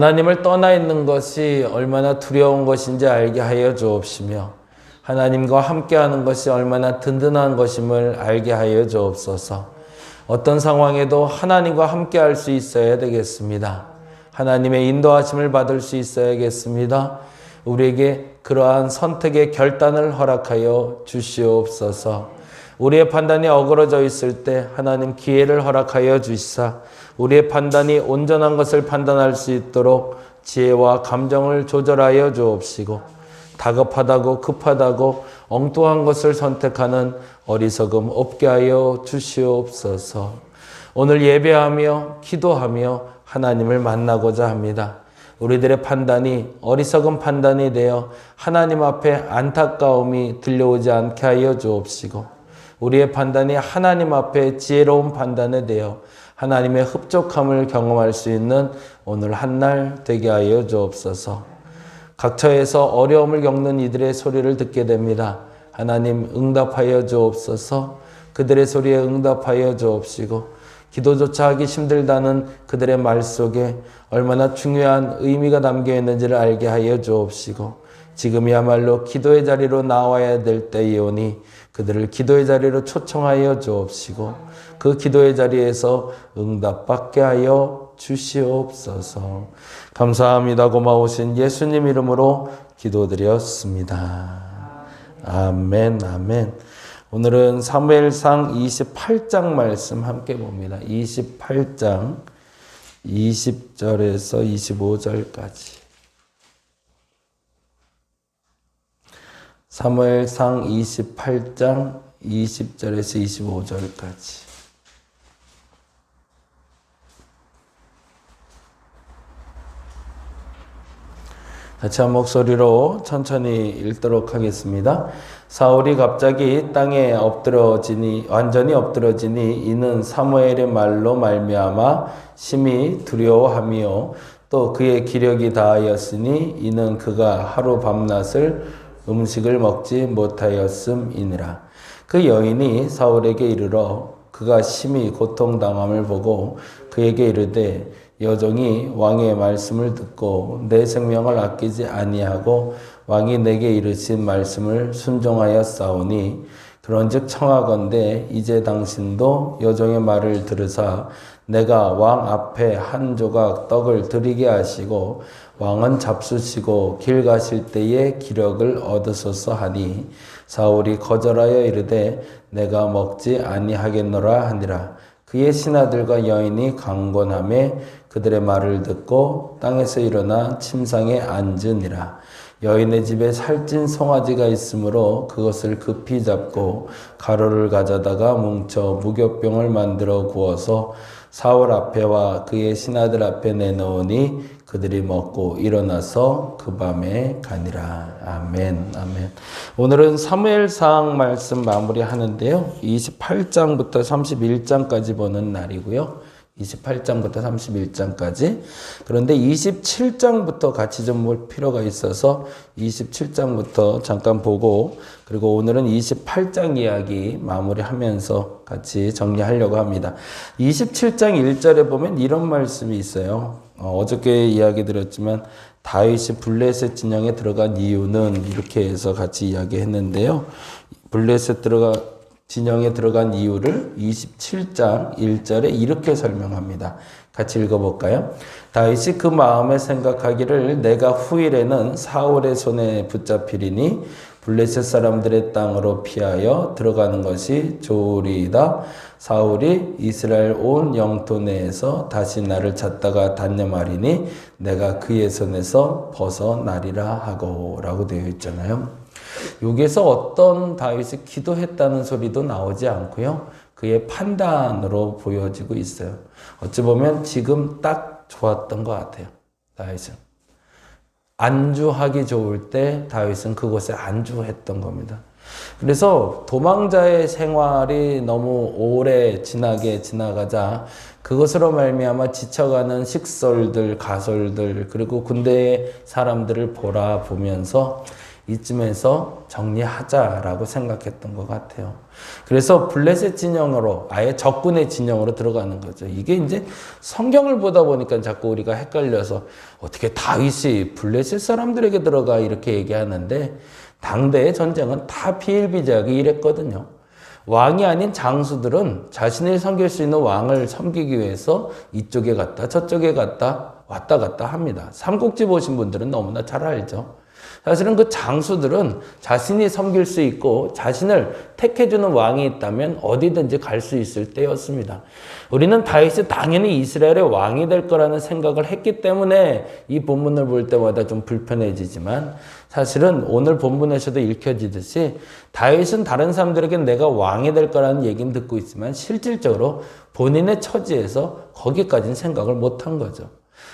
하나님을 떠나 있는 것이 얼마나 두려운 것인지 알게 하여 주옵시며 하나님과 함께하는 것이 얼마나 든든한 것임을 알게 하여 주옵소서. 어떤 상황에도 하나님과 함께할 수 있어야 되겠습니다. 하나님의 인도하심을 받을 수 있어야겠습니다. 우리에게 그러한 선택의 결단을 허락하여 주시옵소서. 우리의 판단이 어그러져 있을 때 하나님 기회를 허락하여 주시사 우리의 판단이 온전한 것을 판단할 수 있도록 지혜와 감정을 조절하여 주옵시고 다급하다고 급하다고 엉뚱한 것을 선택하는 어리석음 없게 하여 주시옵소서. 오늘 예배하며 기도하며 하나님을 만나고자 합니다. 우리들의 판단이 어리석은 판단이 되어 하나님 앞에 안타까움이 들려오지 않게 하여 주옵시고 우리의 판단이 하나님 앞에 지혜로운 판단이 되어 하나님의 흡족함을 경험할 수 있는 오늘 한날 되게 하여 주옵소서. 각처에서 어려움을 겪는 이들의 소리를 듣게 됩니다. 하나님 응답하여 주옵소서. 그들의 소리에 응답하여 주옵시고 기도조차 하기 힘들다는 그들의 말 속에 얼마나 중요한 의미가 담겨 있는지를 알게 하여 주옵시고 지금이야말로 기도의 자리로 나와야 될 때이오니 그들을 기도의 자리로 초청하여 주옵시고 그 기도의 자리에서 응답받게 하여 주시옵소서. 감사합니다. 고마우신 예수님 이름으로 기도드렸습니다. 아멘, 아멘. 오늘은 사무엘상 28장 말씀 함께 봅니다. 28장 20절에서 25절까지. 사무엘상 28장 20절에서 25절까지. 같이 한 목소리로 천천히 읽도록 하겠습니다. 사울이 갑자기 땅에 완전히 엎드러지니 이는 사무엘의 말로 말미암아 심히 두려워하며 또 그의 기력이 다하였으니 이는 그가 하루 밤낮을 음식을 먹지 못하였음이니라. 그 여인이 사울에게 이르러 그가 심히 고통당함을 보고 그에게 이르되 여종이 왕의 말씀을 듣고 내 생명을 아끼지 아니하고 왕이 내게 이르신 말씀을 순종하였사오니 그런즉 청하건대 이제 당신도 여종의 말을 들으사 내가 왕 앞에 한 조각 떡을 드리게 하시고 왕은 잡수시고 길 가실 때에 기력을 얻으소서 하니 사울이 거절하여 이르되 내가 먹지 아니하겠노라 하니라. 그의 신하들과 여인이 강권하며 그들의 말을 듣고 땅에서 일어나 침상에 앉으니라. 여인의 집에 살찐 송아지가 있으므로 그것을 급히 잡고 가루를 가져다가 뭉쳐 무교병을 만들어 구워서 사울 앞에와 그의 신하들 앞에 내놓으니 그들이 먹고 일어나서 그 밤에 가니라. 아멘, 아멘. 오늘은 사무엘상 말씀 마무리하는데요. 28장부터 31장까지 보는 날이고요. 28장부터 31장까지. 그런데 27장부터 같이 좀 볼 필요가 있어서 27장부터 잠깐 보고 그리고 오늘은 28장 이야기 마무리하면서 같이 정리하려고 합니다. 27장 1절에 보면 이런 말씀이 있어요. 어저께 이야기 드렸지만 다윗이 블레셋 진영에 들어간 이유는 이렇게 해서 같이 이야기했는데요. 블레셋 진영에 들어간 이유를 27장 1절에 이렇게 설명합니다. 같이 읽어볼까요? 다윗이 그 마음에 생각하기를 내가 후일에는 사울의 손에 붙잡히리니 블레셋 사람들의 땅으로 피하여 들어가는 것이 좋으리이다. 사울이 이스라엘 온 영토 내에서 다시 나를 찾다가 단념하리니 내가 그의 손에서 벗어나리라 하고 라고 되어 있잖아요. 여기에서 어떤 다윗이 기도했다는 소리도 나오지 않고요. 그의 판단으로 보여지고 있어요. 어찌 보면 지금 딱 좋았던 것 같아요. 다윗은. 안주하기 좋을 때 다윗은 그곳에 안주했던 겁니다. 그래서 도망자의 생활이 너무 오래 지나게 지나가자 그것으로 말미암아 지쳐가는 식솔들, 가솔들 그리고 군대의 사람들을 보면서 이쯤에서 정리하자라고 생각했던 것 같아요. 그래서 블레셋 진영으로 아예 적군의 진영으로 들어가는 거죠. 이게 이제 성경을 보다 보니까 자꾸 우리가 헷갈려서 어떻게 다윗이 블레셋 사람들에게 들어가 이렇게 얘기하는데 당대의 전쟁은 다 비일비재하게 이랬거든요. 왕이 아닌 장수들은 자신을 섬길 수 있는 왕을 섬기기 위해서 이쪽에 갔다 저쪽에 갔다 왔다 갔다 합니다. 삼국지 보신 분들은 너무나 잘 알죠. 사실은 그 장수들은 자신이 섬길 수 있고 자신을 택해주는 왕이 있다면 어디든지 갈 수 있을 때였습니다. 우리는 다윗이 당연히 이스라엘의 왕이 될 거라는 생각을 했기 때문에 이 본문을 볼 때마다 좀 불편해지지만 사실은 오늘 본문에서도 읽혀지듯이 다윗은 다른 사람들에게 내가 왕이 될 거라는 얘기는 듣고 있지만 실질적으로 본인의 처지에서 거기까지는 생각을 못한 거죠.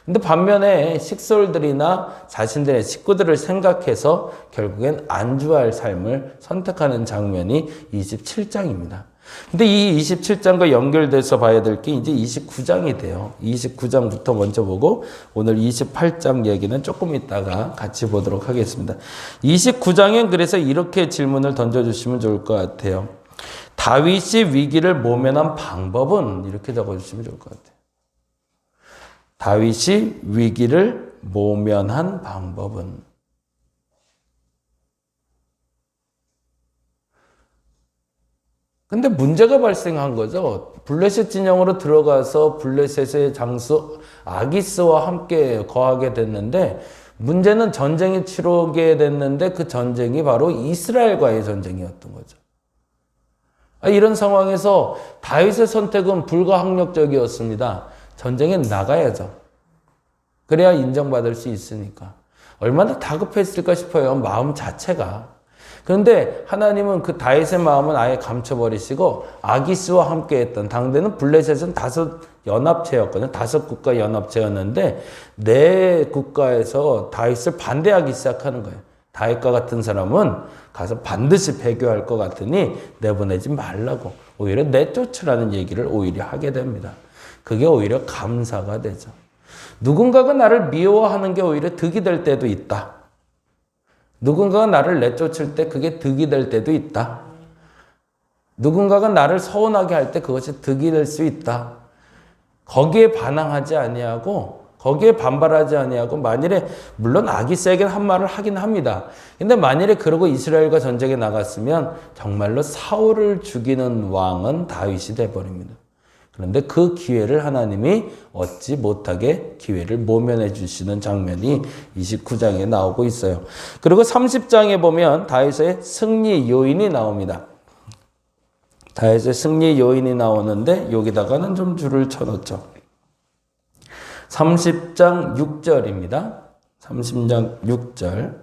근데 반면에 식솔들이나 자신들의 식구들을 생각해서 결국엔 안주할 삶을 선택하는 장면이 27장입니다. 근데 이 27장과 연결돼서 봐야 될 게 이제 29장이 돼요. 29장부터 먼저 보고 오늘 28장 얘기는 조금 있다가 같이 보도록 하겠습니다. 29장엔 그래서 이렇게 질문을 던져주시면 좋을 것 같아요. 다윗이 위기를 모면한 방법은? 이렇게 적어주시면 좋을 것 같아요. 다윗이 위기를 모면한 방법은? 근데 문제가 발생한 거죠. 블레셋 진영으로 들어가서 블레셋의 장수 아기스와 함께 거하게 됐는데 문제는 전쟁이 치르게 됐는데 그 전쟁이 바로 이스라엘과의 전쟁이었던 거죠. 이런 상황에서 다윗의 선택은 불가항력적이었습니다. 전쟁에 나가야죠. 그래야 인정받을 수 있으니까. 얼마나 다급했을까 싶어요. 마음 자체가. 그런데 하나님은 그 다윗의 마음은 아예 감춰버리시고 아기스와 함께했던 당대는 블레셋은 5 연합체였거든요. 5 국가 연합체였는데 4 국가에서 다윗을 반대하기 시작하는 거예요. 다윗과 같은 사람은 가서 반드시 배교할 것 같으니 내보내지 말라고 오히려 내쫓으라는 얘기를 오히려 하게 됩니다. 그게 오히려 감사가 되죠. 누군가가 나를 미워하는 게 오히려 득이 될 때도 있다. 누군가가 나를 내쫓을 때 그게 득이 될 때도 있다. 누군가가 나를 서운하게 할 때 그것이 득이 될 수 있다. 거기에 반항하지 아니하고 거기에 반발하지 아니하고 만일에 물론 아기스에게는 한 말을 하긴 합니다. 근데 만일에 그러고 이스라엘과 전쟁에 나갔으면 정말로 사울을 죽이는 왕은 다윗이 돼버립니다. 그런데 그 기회를 하나님이 얻지 못하게 기회를 모면해 주시는 장면이 29장에 나오고 있어요. 그리고 30장에 보면 다윗의 승리 요인이 나옵니다. 다윗의 승리 요인이 나오는데 여기다가는 좀 줄을 쳐놓죠. 30장 6절입니다. 30장 6절.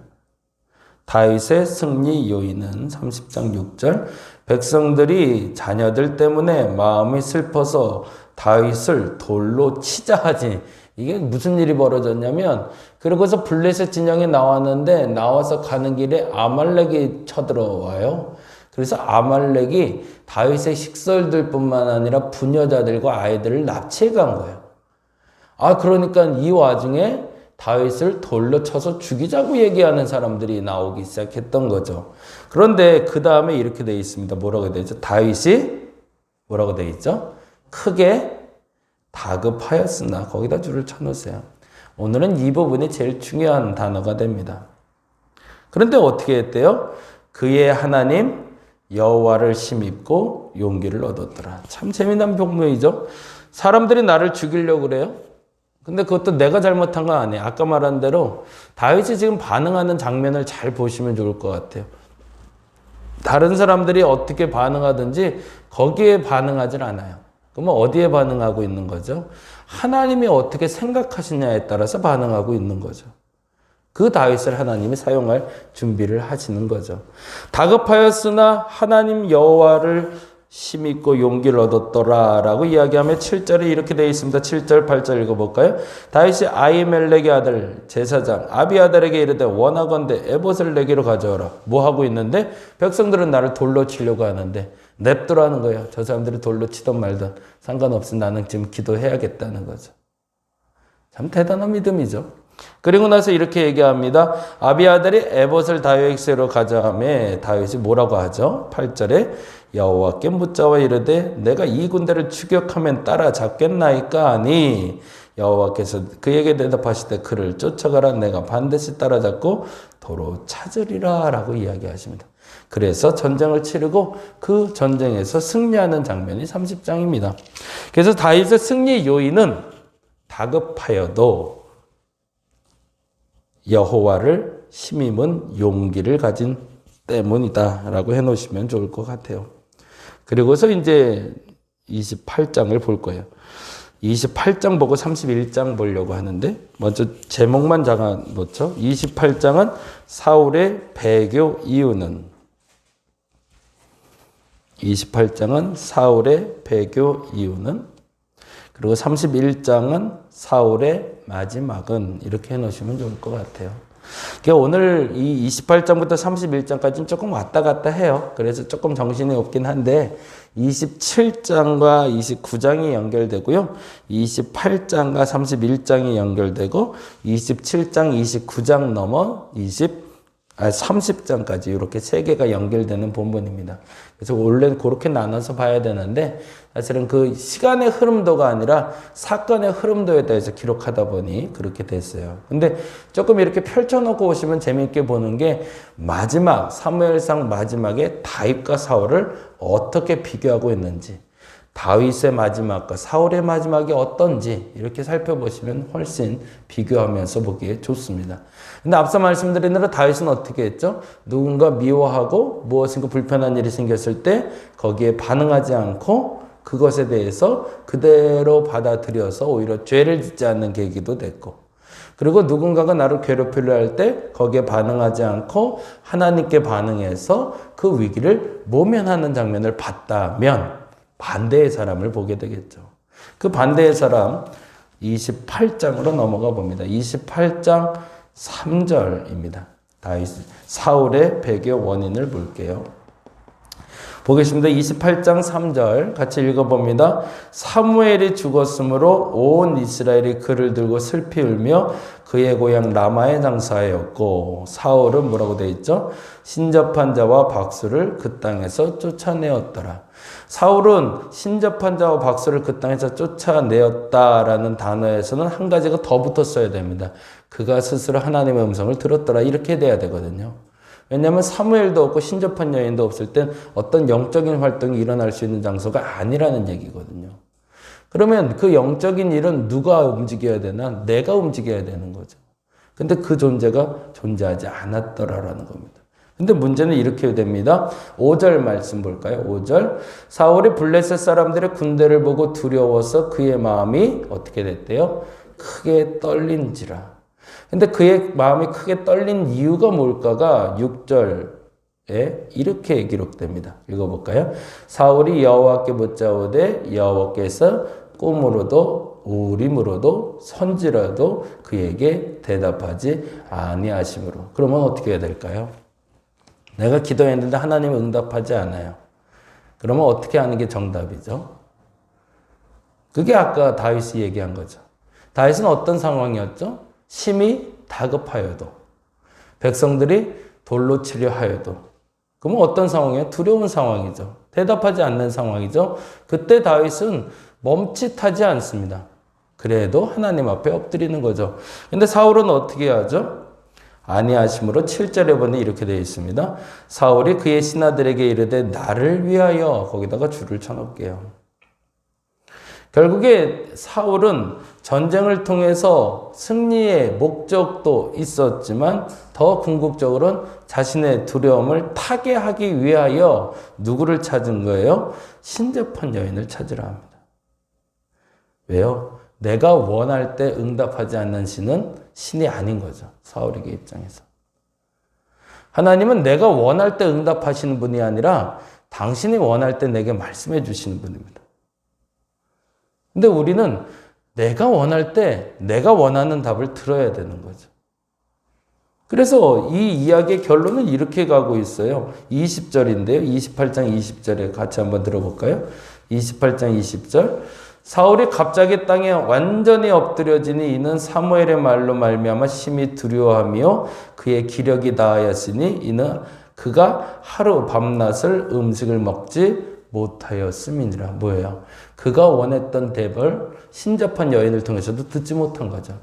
다윗의 승리 요인은 30장 6절. 백성들이 자녀들 때문에 마음이 슬퍼서 다윗을 돌로 치자 하지. 이게 무슨 일이 벌어졌냐면 그러고서 블레셋 진영에 나왔는데 나와서 가는 길에 아말렉이 쳐들어와요. 그래서 아말렉이 다윗의 식솔들뿐만 아니라 부녀자들과 아이들을 납치해 간 거예요. 그러니까 이 와중에 다윗을 돌로 쳐서 죽이자고 얘기하는 사람들이 나오기 시작했던 거죠. 그런데 그 다음에 이렇게 되어 있습니다. 뭐라고 되어 있죠? 다윗이 뭐라고 되어 있죠? 크게 다급하였으나 거기다 줄을 쳐놓으세요. 오늘은 이 부분이 제일 중요한 단어가 됩니다. 그런데 어떻게 했대요? 그의 하나님 여호와를 힘입고 용기를 얻었더라. 참 재미난 본문이죠. 사람들이 나를 죽이려고 그래요. 근데 그것도 내가 잘못한 건 아니에요. 아까 말한 대로 다윗이 지금 반응하는 장면을 잘 보시면 좋을 것 같아요. 다른 사람들이 어떻게 반응하든지 거기에 반응하질 않아요. 그러면 어디에 반응하고 있는 거죠? 하나님이 어떻게 생각하시냐에 따라서 반응하고 있는 거죠. 그 다윗을 하나님이 사용할 준비를 하시는 거죠. 다급하였으나 하나님 여호와를 힘입고 용기를 얻었더라 라고 이야기하면 7절에 이렇게 되어 있습니다. 7절 8절 읽어볼까요? 다윗이 아히멜렉의 아들 제사장 아비아달에게 이르되 원하건대 에봇을 내게로 가져오라. 뭐 하고 있는데 백성들은 나를 돌로 치려고 하는데 냅두라는 거예요. 저 사람들이 돌로 치든 말든 상관없이 나는 지금 기도해야겠다는 거죠. 참 대단한 믿음이죠. 그리고 나서 이렇게 얘기합니다. 아비아달이 에봇을 다윗에게로 가져가매 다윗이 뭐라고 하죠? 8절에 여호와께 묻자와 이르되 내가 이 군대를 추격하면 따라잡겠나이까 하니 여호와께서 그에게 대답하시되 그를 쫓아가라 내가 반드시 따라잡고 도로 찾으리라 라고 이야기하십니다. 그래서 전쟁을 치르고 그 전쟁에서 승리하는 장면이 30장입니다. 그래서 다윗의 승리 요인은 다급하여도 여호와를 힘입은 용기를 가진 때문이다 라고 해놓으시면 좋을 것 같아요. 그리고서 이제 28장을 볼 거예요. 28장 보고 31장 보려고 하는데 먼저 제목만 잡아 놓죠. 28장은 사울의 배교 이유는 28장은 사울의 배교 이유는 그리고 31장은 사울의 마지막은 이렇게 해놓으시면 좋을 것 같아요. 그러니까 오늘 이 28장부터 31장까지는 조금 왔다 갔다 해요. 그래서 조금 정신이 없긴 한데 27장과 29장이 연결되고요. 28장과 31장이 연결되고 27장, 29장 넘어 30장까지 이렇게 세 개가 연결되는 본문입니다. 그래서 원래는 그렇게 나눠서 봐야 되는데 사실은 그 시간의 흐름도가 아니라 사건의 흐름도에 대해서 기록하다 보니 그렇게 됐어요. 근데 조금 이렇게 펼쳐놓고 오시면 재미있게 보는 게 마지막 사무엘상 마지막에 다윗과 사울을 어떻게 비교하고 있는지 다윗의 마지막과 사울의 마지막이 어떤지 이렇게 살펴보시면 훨씬 비교하면서 보기에 좋습니다. 근데 앞서 말씀드린 대로 다윗은 어떻게 했죠? 누군가 미워하고 무엇인가 불편한 일이 생겼을 때 거기에 반응하지 않고 그것에 대해서 그대로 받아들여서 오히려 죄를 짓지 않는 계기도 됐고 그리고 누군가가 나를 괴롭히려 할 때 거기에 반응하지 않고 하나님께 반응해서 그 위기를 모면하는 장면을 봤다면 반대의 사람을 보게 되겠죠. 그 반대의 사람 28장으로 넘어가 봅니다. 28장 3절입니다. 다윗 사울의 배교 원인을 볼게요. 보겠습니다. 28장 3절 같이 읽어봅니다. 사무엘이 죽었으므로 온 이스라엘이 그를 들고 슬피 울며 그의 고향 라마에 장사하였고 사울은 뭐라고 되어 있죠? 신접한 자와 박수를 그 땅에서 쫓아내었더라. 사울은 신접한 자와 박수를 그 땅에서 쫓아내었다라는 단어에서는 한 가지가 더 붙었어야 됩니다. 그가 스스로 하나님의 음성을 들었더라 이렇게 돼야 되거든요. 왜냐하면 사무엘도 없고 신접한 여인도 없을 땐 어떤 영적인 활동이 일어날 수 있는 장소가 아니라는 얘기거든요. 그러면 그 영적인 일은 누가 움직여야 되나? 내가 움직여야 되는 거죠. 근데 그 존재가 존재하지 않았더라라는 겁니다. 근데 문제는 이렇게 됩니다. 5절 말씀 볼까요? 5절. 사울이 블레셋 사람들의 군대를 보고 두려워서 그의 마음이 어떻게 됐대요? 크게 떨린지라. 근데 그의 마음이 크게 떨린 이유가 뭘까가 6절에 이렇게 기록됩니다. 읽어볼까요? 사울이 여호와께 묻자오되 여호와께서 꿈으로도 우림으로도 선지라도 그에게 대답하지 아니하심으로. 그러면 어떻게 해야 될까요? 내가 기도했는데 하나님은 응답하지 않아요. 그러면 어떻게 하는 게 정답이죠? 그게 아까 다윗이 얘기한 거죠. 다윗은 어떤 상황이었죠? 심히 다급하여도 백성들이 돌로 치려 하여도 그러면 어떤 상황이에요? 두려운 상황이죠. 대답하지 않는 상황이죠. 그때 다윗은 멈칫하지 않습니다. 그래도 하나님 앞에 엎드리는 거죠. 근데 사울은 어떻게 하죠? 아니하심으로 7절에 보니 이렇게 되어 있습니다. 사울이 그의 신하들에게 이르되 나를 위하여 거기다가 줄을 쳐놓을게요. 결국에 사울은 전쟁을 통해서 승리의 목적도 있었지만 더 궁극적으로는 자신의 두려움을 타개하기 위하여 누구를 찾은 거예요? 신접한 여인을 찾으라 합니다. 왜요? 내가 원할 때 응답하지 않는 신은 신이 아닌 거죠. 사울에게 입장에서. 하나님은 내가 원할 때 응답하시는 분이 아니라 당신이 원할 때 내게 말씀해 주시는 분입니다. 근데 우리는 내가 원할 때 내가 원하는 답을 들어야 되는 거죠. 그래서 이 이야기의 결론은 이렇게 가고 있어요. 20절인데요. 28장 20절에 같이 한번 들어볼까요? 28장 20절. 사울이 갑자기 땅에 완전히 엎드려지니 이는 사무엘의 말로 말미암아 심히 두려워하며 그의 기력이 다하였으니 이는 그가 하루 밤낮을 음식을 먹지 못하였음이니라. 뭐예요? 그가 원했던 답을 신접한 여인을 통해서도 듣지 못한 거죠.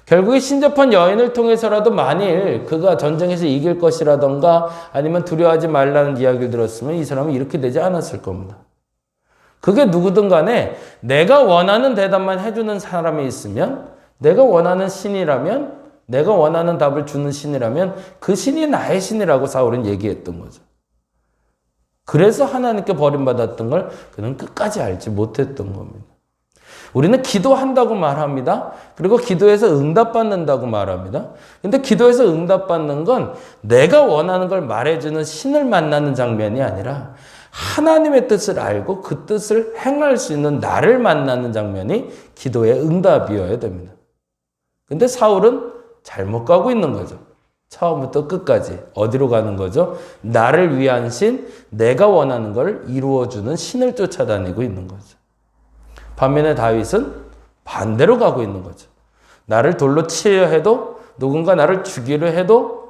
결국에 신접한 여인을 통해서라도 만일 그가 전쟁에서 이길 것이라던가 아니면 두려워하지 말라는 이야기를 들었으면 이 사람은 이렇게 되지 않았을 겁니다. 그게 누구든 간에 내가 원하는 대답만 해주는 사람이 있으면, 내가 원하는 신이라면, 내가 원하는 답을 주는 신이라면 그 신이 나의 신이라고 사울은 얘기했던 거죠. 그래서 하나님께 버림받았던 걸 그는 끝까지 알지 못했던 겁니다. 우리는 기도한다고 말합니다. 그리고 기도해서 응답받는다고 말합니다. 근데 기도해서 응답받는 건 내가 원하는 걸 말해주는 신을 만나는 장면이 아니라 하나님의 뜻을 알고 그 뜻을 행할 수 있는 나를 만나는 장면이 기도의 응답이어야 됩니다. 근데 사울은 잘못 가고 있는 거죠. 처음부터 끝까지. 어디로 가는 거죠? 나를 위한 신, 내가 원하는 걸 이루어주는 신을 쫓아다니고 있는 거죠. 반면에 다윗은 반대로 가고 있는 거죠. 나를 돌로 치려 해도, 누군가 나를 죽이려 해도,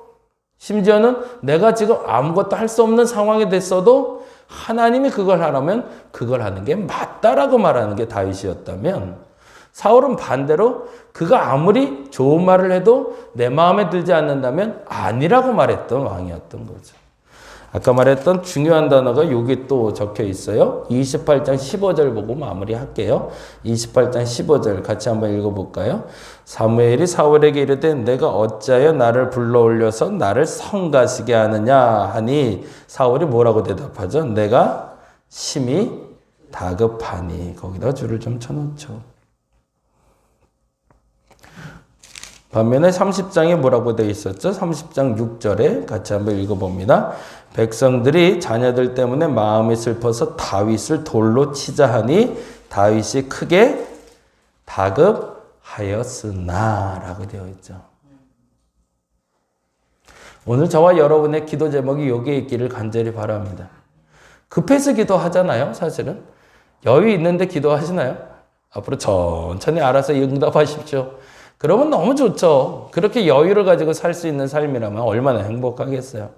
심지어는 내가 지금 아무것도 할 수 없는 상황이 됐어도 하나님이 그걸 하라면 그걸 하는 게 맞다라고 말하는 게 다윗이었다면, 사울은 반대로 그가 아무리 좋은 말을 해도 내 마음에 들지 않는다면 아니라고 말했던 왕이었던 거죠. 아까 말했던 중요한 단어가 여기 또 적혀 있어요. 28장 15절 보고 마무리할게요. 28장 15절 같이 한번 읽어볼까요? 사무엘이 사울에게 이르되 내가 어찌하여 나를 불러올려서 나를 성가시게 하느냐 하니 사울이 뭐라고 대답하죠? 내가 심히 다급하니. 거기다 줄을 좀 쳐놓죠. 반면에 30장에 뭐라고 되어 있었죠? 30장 6절에 같이 한번 읽어봅니다. 백성들이 자녀들 때문에 마음이 슬퍼서 다윗을 돌로 치자 하니 다윗이 크게 다급하였으나 라고 되어 있죠. 오늘 저와 여러분의 기도 제목이 여기에 있기를 간절히 바랍니다. 급해서 기도하잖아요, 사실은. 여유 있는데 기도하시나요? 앞으로 천천히 알아서 응답하십시오. 그러면 너무 좋죠. 그렇게 여유를 가지고 살 수 있는 삶이라면 얼마나 행복하겠어요.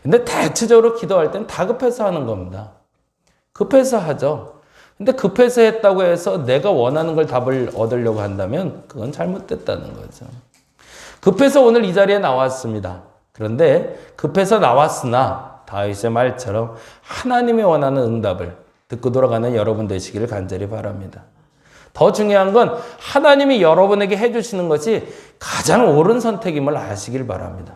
근데 대체적으로 기도할 땐 다급해서 하는 겁니다. 급해서 하죠. 근데 급해서 했다고 해서 내가 원하는 걸 답을 얻으려고 한다면 그건 잘못됐다는 거죠. 급해서 오늘 이 자리에 나왔습니다. 그런데 급해서 나왔으나 다윗의 말처럼 하나님이 원하는 응답을 듣고 돌아가는 여러분 되시기를 간절히 바랍니다. 더 중요한 건 하나님이 여러분에게 해주시는 것이 가장 옳은 선택임을 아시길 바랍니다.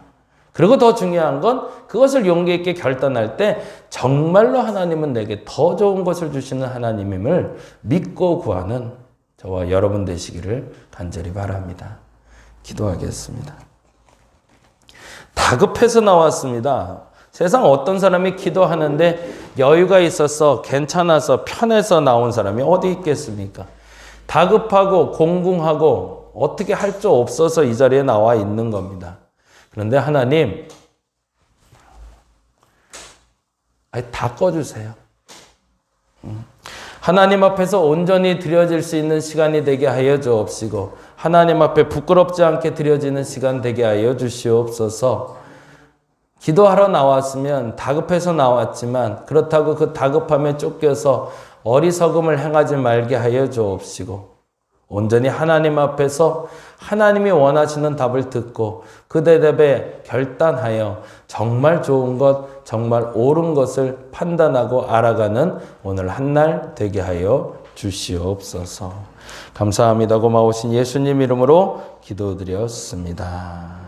그리고 더 중요한 건 그것을 용기 있게 결단할 때 정말로 하나님은 내게 더 좋은 것을 주시는 하나님임을 믿고 구하는 저와 여러분 되시기를 간절히 바랍니다. 기도하겠습니다. 다급해서 나왔습니다. 세상 어떤 사람이 기도하는데 여유가 있어서 괜찮아서 편해서 나온 사람이 어디 있겠습니까? 다급하고 공궁하고 어떻게 할 줄 없어서 이 자리에 나와 있는 겁니다. 그런데 하나님, 다 꺼주세요. 하나님 앞에서 온전히 드려질 수 있는 시간이 되게 하여 주옵시고 하나님 앞에 부끄럽지 않게 드려지는 시간 되게 하여 주시옵소서. 기도하러 나왔으면 다급해서 나왔지만 그렇다고 그 다급함에 쫓겨서 어리석음을 행하지 말게 하여 주옵시고 온전히 하나님 앞에서 하나님이 원하시는 답을 듣고 그 대답에 결단하여 정말 좋은 것, 정말 옳은 것을 판단하고 알아가는 오늘 한날 되게 하여 주시옵소서. 감사합니다. 고마우신 예수님 이름으로 기도드렸습니다.